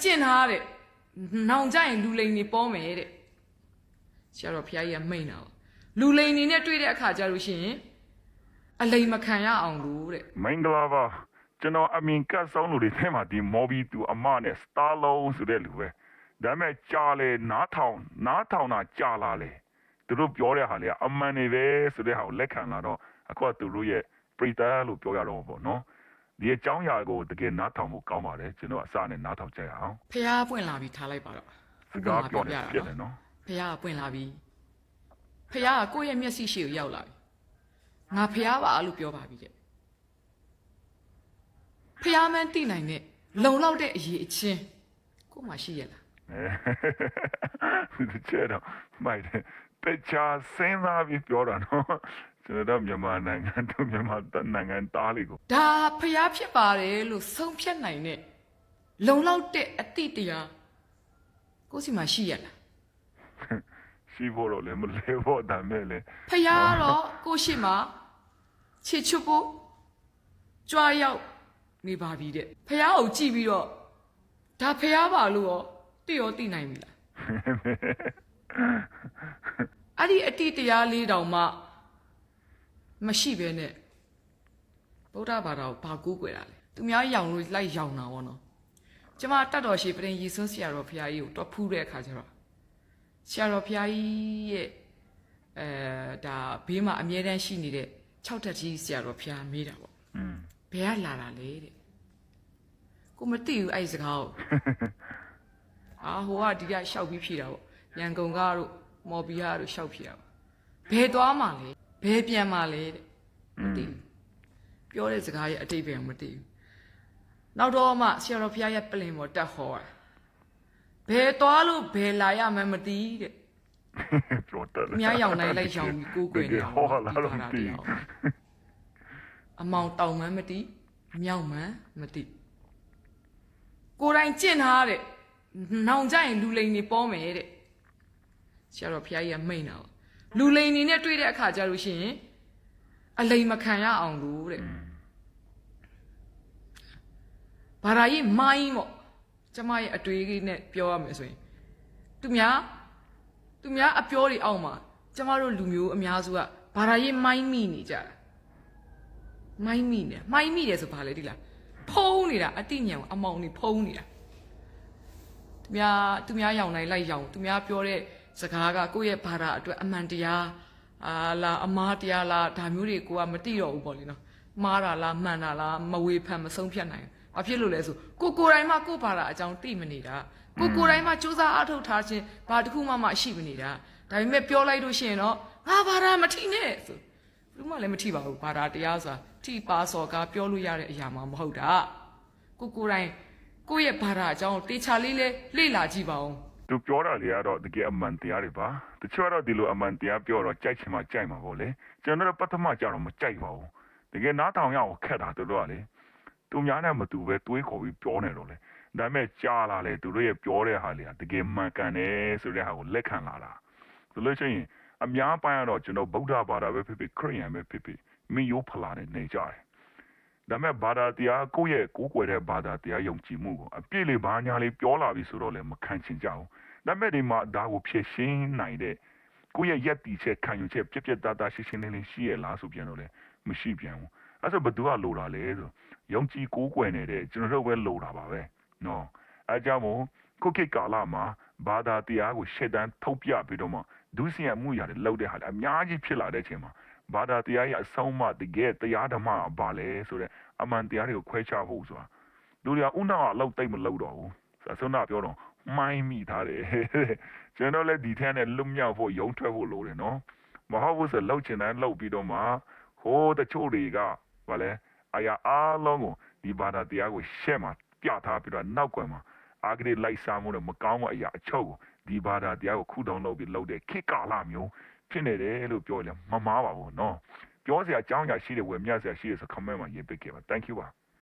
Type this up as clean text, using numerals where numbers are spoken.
ကျင့်ထားတဲ့နောင်ကြရင်လူလိန်နေပေါ်မယ်တဲ့ဆရာတော်ဘုရားကြီးကမိန့်တာပေါ့လူလိန်နေနဲ့တွေ့တဲ့အခါကျလို့ရှိရင်အလိန်မခံရအောင်လို့တဲ့မင်္ဂလာပါကျွန်တော်အမင်ကတ်ဆောင်လူတွေထဲမှာဒီမော်ဘီတူအမနဲ့စတာလုံးဆိုတဲ့လူပဲဒါပေမဲ့ကြာလေနားထောင်တာကြာလာလေသူတို့ပြောတဲ့ဟာလေအမှန်နေပဲဆိုတဲ့ဟာကိုလက်ခံလာတော့အခုကသူတို့ရဲ့ပရိသတ်လို့ပြောရတော့ပေါ့နော်ဒီအကြောင်းအရာကိုတကယ်နားထောင်ဖို့ကောင်းပါတယ်ကျွန်တော်အစနဲ့နားထောင်ကြရအောင်ဖះပွင့်လာပြီးထားလိုက်ပါတော့စကားပြောနေပြတယ်နော်ဖះပွင့်လာပြီးဖះကကိုယ့်ရဲ့မျက်စိရှိကိုရောက်လာပြီငါဖះပါလို့ပြောပါပြီတဲ့ဖះမန်းသိနိုင်တဲ့လုံလောက်တဲ့အရေးအချင်းကိုမှရှိရလားကျတော့မိုက်တယ်တခြားစဉ်းစားပြီးပြောတာနော်ကျွန်တော်မြန်မာနိုင်ငံတို့မြန်မာနိုင်ငံသားလေးကိုဒါဖះဖြစ်ပါတယ်လို့ဆုံးဖြတ်နိုင်တဲ့လုံလောက်တဲ့အတိတရားကိုစီမှာရှိရလားရှိဖို့တော့လည်းမလဲဖို့ဒါမဲ့လေဖះတော့ကိုရှိမှာချစ်ချွတ်ဖို့ကြွားရောက်နေပါပြီတဲ့ဖះကိုကြည့်ပြီးတော့ဒါဖះပါလို့ရောသိနိုင်ပြီလားအဲ့ဒီအတိတရားလေးတောင်မှမရှိဘဲနဲ့ဗုဒ္ဓဘာသာကိုဘာကူးကွယ်တာလဲသူများရောင်လို့လိုက်ရောင်တာပေါ့နော်ကျမတတ်တော်ရှိပရင်ယေဆွဆရာတော်ဘုရားကြီးကိုတော့ဖူးတဲ့အခါကျတော့ဆရာတော်ဘုရားကြီးရဲ့ဒါဘေးမှာအမြဲတမ်းရှိနေတဲ့6တက်ကြီးဆရာတော်ဘုရားမေးတာပေါ့ဘယ်ကလာတာလဲတဲ့ကိုမသိဘူးအဲ့စကားကိုဟိုကဒီကရှောက်ပြီးဖြေတာပေါ့ရန်ကုန်ကတို့မော်ဘီယာတို့ရှောက်ဖြေတာပေါ့ဘယ်သွားမှလဲဘယ်ပြန်မှလဲတဲ့မသိဘူးပြောတဲ့စကားရဲ့အတိတ်ပဲမသိဘူးနောက်တော့မှဆရာတော်ဘုရားရဲ့ပလင်ပေါ်တက်ဟောတာဘယ်သွားလို့ဘယ်လာရမှမသိတဲ့ပြောတယ်အများရောင်နိုင်လိုက်ရောင်ပြီးကိုးကွယ်နေတာဟောလာတော့မသိအမောင်တောင်မှမသိမြောက်မှမသိကိုယ်တိုင်ကျင့်ထားတဲ့နောင်ကြရင်လူလိန်နေပေါ်မယ်တဲ့ဆရာတော်ဘုရားကြီးကမိန့်တာပေါ့လူလိန်နေနဲ့တွေ့တဲ့အခါကျလို့ရှိရင်အလိန်မခံရအောင်လို့တဲ့ဘာသာရေးမိုင်းပေါ့ကျမရဲ့အတွေ့အကြုံနဲ့ပြောရမယ်ဆိုရင်သူများအပြောတွေအောက်မှာကျမတို့လူမျိုးအများစုကဘာသာရေးမိုင်းမိနေကြတာမိုင်းမိတယ်ဆိုဘာလဲဒီလားဖုံးနေတာအတိညာကိုအမောင်နေဖုံးနေတာသူများရောင်နိုင်လိုက်ရောင်သူများပြောတဲ့စကားကကိုယ့်ရဲ့ဘာသာအတွက်အမှန်တရားလားအမားတရားလားဒါမျိုးတွေကိုကမသိတော့ဘူးပေါ့လေနော်မှားတာလားမှန်တာလားမဝေဖန်မဆုံးဖြတ်နိုင်ဘာဖြစ်လို့လဲဆိုကိုယ်တိုင်မှကိုယ့်ဘာသာအကြောင်းသိမနေတာကိုယ်တိုင်မှစူးစမ်းအားထုတ်ထားခြင်းဘာတစ်ခုမှမရှိမနေတာဒါပေမဲ့ပြောလိုက်လို့ရှိရင်တော့ငါဘာသာမထိနဲ့ဆိုဘူးမှလည်းမထိပါဘူးဘာသာတရားဆိုတာထိပါစော်ကားပြောလို့ရတဲ့အရာမှမဟုတ်တာကိုယ်တိုင်ကိုယ့်ရဲ့ဘာသာအကြောင်းတေချာလေးလေလေ့လာကြည့်ပါဦးသူပြောတာလေကတော့တကယ်အမှန်တရားတွေပါတချို့ကတော့ဒီလိုအမှန်တရားပြောတော့ကြိုက်ချင်မှကြိုက်မှာပေါ့လေကျွန်တော်တို့ပထမကြတော့မကြိုက်ပါဘူးတကယ်နားထောင်ရအောင်ခက်တာသူတို့ကလေသူများနဲ့မတူပဲတွေးခေါ်ပြီးပြောနေတော့လေဒါပေမဲ့ကြားလာလေသူတို့ရဲ့ပြောတဲ့ဟာလေတကယ်မှန်ကန်တယ်ဆိုတဲ့ဟာကိုလက်ခံလာတာဆိုလို့ရှိရင်အများပိုင်းကတော့ကျွန်တော်ဗုဒ္ဓဘာသာပဲဖြစ်ဖြစ်ခရစ်ယာန်ပဲဖြစ်ဖြစ်မိယိုးဖလာနဲ့နေကြတယ်ဒါပေမဲ့ဘာသာတရားကိုယ့်ရဲ့ကိုယ်ကွယ်တဲ့ဘာသာတရားယုံကြည်မှုကိုအပြည့်လေးဘာညာလေးပြောလာပြီဆိုတော့လည်းမခံချင်ကြဘူးဒါပေမဲ့ဒီမှာဒါကိုဖြည့်ရှင်းနိုင်တဲ့ကိုယ့်ရဲ့ယက်တီချက်ခံယူချက်ပြပြတသားရှင်းရှင်းလင်းလင်းရှိရလားဆိုပြန်တော့လည်းမရှိပြန်ဘူးအဲ့ဆိုဘယ်သူကလိုတာလဲဆိုယုံကြည်ကိုးကွယ်နေတဲ့ကျွန်တော်တို့ပဲလိုတာပါပဲနော်အဲကြောင့်မို့ခုခေတ်ကာလမှာဘာသာတရားကိုရှေ့တန်းထုတ်ပြပြီးတော့မှဒုစရမှုရတယ်လောက်တဲ့ဟာလည်းအများကြီးဖြစ်လာတဲ့အချိန်မှာဘာသာတရားရဲ့အဆုံးအမတကယ်တရားဓမ္မဘာလဲဆိုတဲ့အမှန်တရားတွေကိုခွဲခြားဖို့ဆိုတာလူတွေကဥနာအလောက်တိတ်မလောက်တော့ဘူးဆွမ်းနာပြောတော့မိုင်းမိထားတယ်ကျွန်တော်လည်းဒီထက်နဲ့လွတ်မြောက်ဖို့ယုံထွက်ဖို့လိုတယ်နော်မဟုတ်ဘူးဆိုလောက်ချင်တယ်လောက်ပြီးတော့မှဟိုးတချို့တွေကဗာလဲအရာအားလုံးကိုဒီဘာသာတရားကိုရှေ့မှာပြထားပြီးတော့နောက်ကွယ်မှာအာဂရိလိုက်စားမှုနဲ့မကောင်းတဲ့အရာအချုပ်ကိုဒီဘာသာတရားကိုခုတုံလုပ်ပြီးလုပ်တဲ့ခေတ်ကာလမျိုးဖြစ်နေတယ်လို့ပြောရင်မမားပါဘူးနော်ပြောစရာအကြောင်းအရာရှိတယ်ဝယ်မြတ်စရာရှိတယ်ဆို comment မှာရေးပေးခဲ့ပါ thank you ပါ